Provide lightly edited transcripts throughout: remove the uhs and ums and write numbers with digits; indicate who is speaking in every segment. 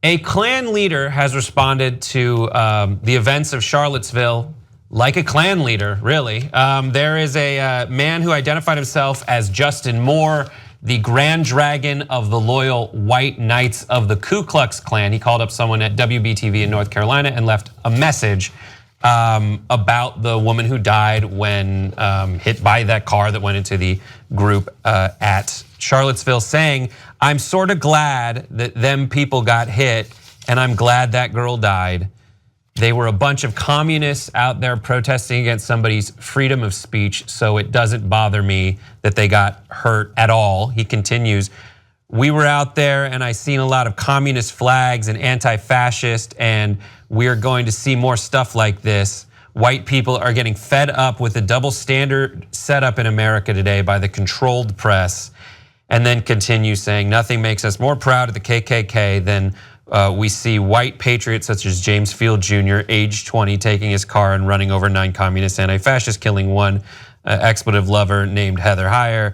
Speaker 1: A Klan leader has responded to the events of Charlottesville like a Klan leader, really. There is a man who identified himself as Justin Moore, the Grand Dragon of the Loyal White Knights of the Ku Klux Klan. He called up someone at WBTV in North Carolina and left a message about the woman who died when hit by that car that went into the group at Charlottesville, saying, "I'm sort of glad that them people got hit, and I'm glad that girl died. They were a bunch of communists out there protesting against somebody's freedom of speech, so it doesn't bother me that they got hurt at all." He continues, "We were out there and I seen a lot of communist flags and anti-fascist, and we're going to see more stuff like this. White people are getting fed up with the double standard set up in America today by the controlled press." And then continues saying, "Nothing makes us more proud of the KKK than we see white patriots such as James Field Jr., age 20, taking his car and running over 9 communist anti-fascists, killing one expletive lover named Heather Heyer.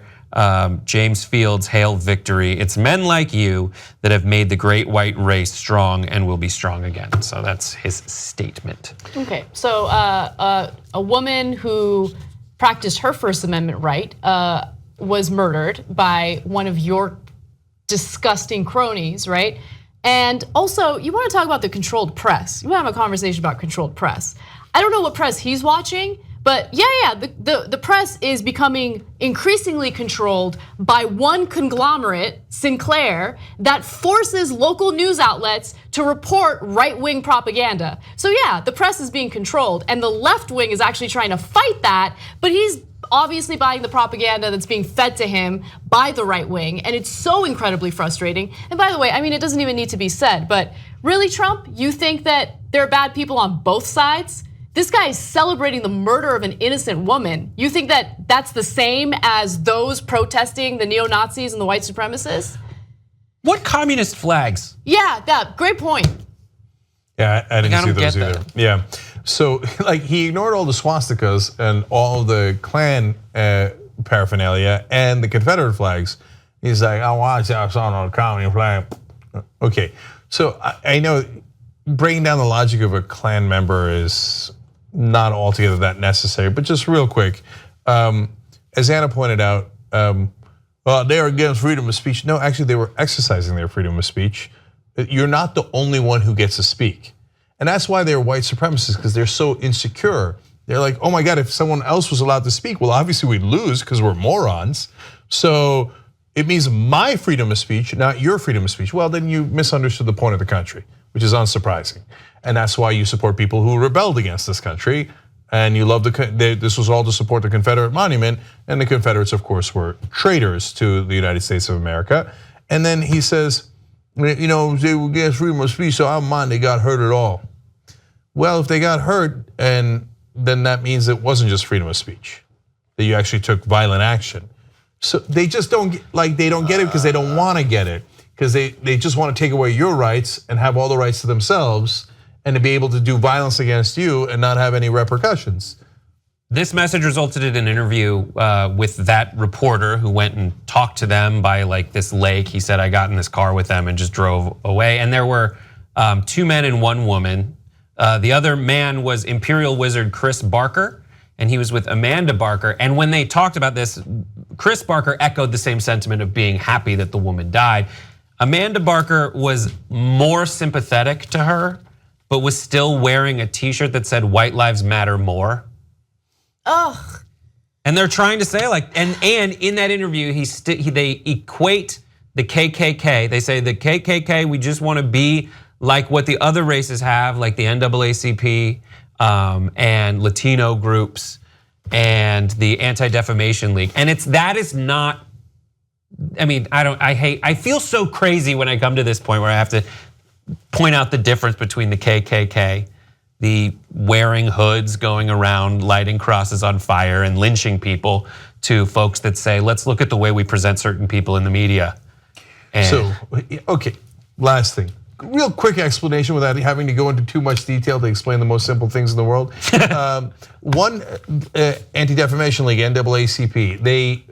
Speaker 1: James Field's hail victory. It's men like you that have made the great white race strong and will be strong again." So that's his statement.
Speaker 2: Okay, so a woman who practiced her First Amendment right was murdered by one of your disgusting cronies, right? And also, you want to talk about the controlled press. You want to have a conversation about controlled press. I don't know what press he's watching, but yeah, the press is becoming increasingly controlled by one conglomerate, Sinclair, that forces local news outlets to report right-wing propaganda. So yeah, the press is being controlled, and the left wing is actually trying to fight that, but he's obviously buying the propaganda that's being fed to him by the right wing, and it's so incredibly frustrating. And by the way, I mean, it doesn't even need to be said, but really, Trump, you think that there are bad people on both sides? This guy is celebrating the murder of an innocent woman. You think that that's the same as those protesting the neo-Nazis and the white supremacists?
Speaker 1: What communist flags?
Speaker 2: Yeah, great point.
Speaker 3: Yeah, I didn't see those either.
Speaker 1: That.
Speaker 3: Yeah, so like he ignored all the swastikas and all the Klan paraphernalia and the Confederate flags. He's like, "I watch I saw a communist flag." Okay, so I know breaking down the logic of a Klan member is not altogether that necessary, but just real quick, as Anna pointed out, well, they're against freedom of speech. No, actually, they were exercising their freedom of speech. You're not the only one who gets to speak. And that's why they're white supremacists, because they're so insecure. They're like, oh my God, if someone else was allowed to speak, well, obviously we'd lose because we're morons. So it means my freedom of speech, not your freedom of speech. Well, then you misunderstood the point of the country, which is unsurprising. And that's why you support people who rebelled against this country. And you love this was all to support the Confederate monument. And the Confederates, of course, were traitors to the United States of America. And then he says, you know, they were against freedom of speech, so I don't mind they got hurt at all. Well, if they got hurt, and then that means it wasn't just freedom of speech, that you actually took violent action. So they just don't get it because they don't want to get it, because they just want to take away your rights and have all the rights to themselves, and to be able to do violence against you and not have any repercussions.
Speaker 1: This message resulted in an interview with that reporter who went and talked to them by like this lake. He said, "I got in this car with them and just drove away." And there were 2 men and 1 woman. The other man was Imperial Wizard Chris Barker, and he was with Amanda Barker. And when they talked about this, Chris Barker echoed the same sentiment of being happy that the woman died. Amanda Barker was more sympathetic to her, but was still wearing a t-shirt that said "White Lives Matter More."
Speaker 2: Ugh.
Speaker 1: And they're trying to say like, and in that interview, they equate the KKK. They say the KKK, we just want to be like what the other races have, like the NAACP and Latino groups and the Anti-Defamation League. And that is not, I mean, I feel so crazy when I come to this point where I have to point out the difference between the KKK, the wearing hoods, going around lighting crosses on fire and lynching people, to folks that say, let's look at the way we present certain people in the media.
Speaker 3: So, okay, last thing. Real quick explanation without having to go into too much detail to explain the most simple things in the world. One, Anti-Defamation League, NAACP, they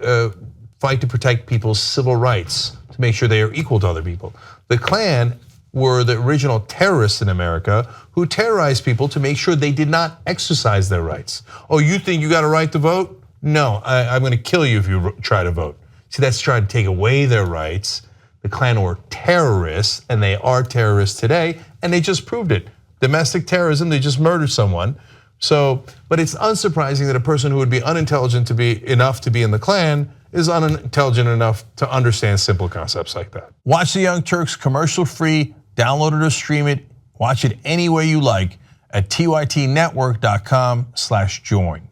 Speaker 3: fight to protect people's civil rights, to make sure they are equal to other people. The Klan were the original terrorists in America who terrorized people to make sure they did not exercise their rights. Oh, you think you got a right to vote? No, I'm going to kill you if you try to vote. See, that's trying to take away their rights. The Klan were terrorists, and they are terrorists today, and they just proved it. Domestic terrorism, they just murdered someone. So, but it's unsurprising that a person who would be unintelligent enough to be in the Klan is unintelligent enough to understand simple concepts like that.
Speaker 4: Watch the Young Turks commercial-free, download it or stream it, watch it any way you like at tytnetwork.com/join.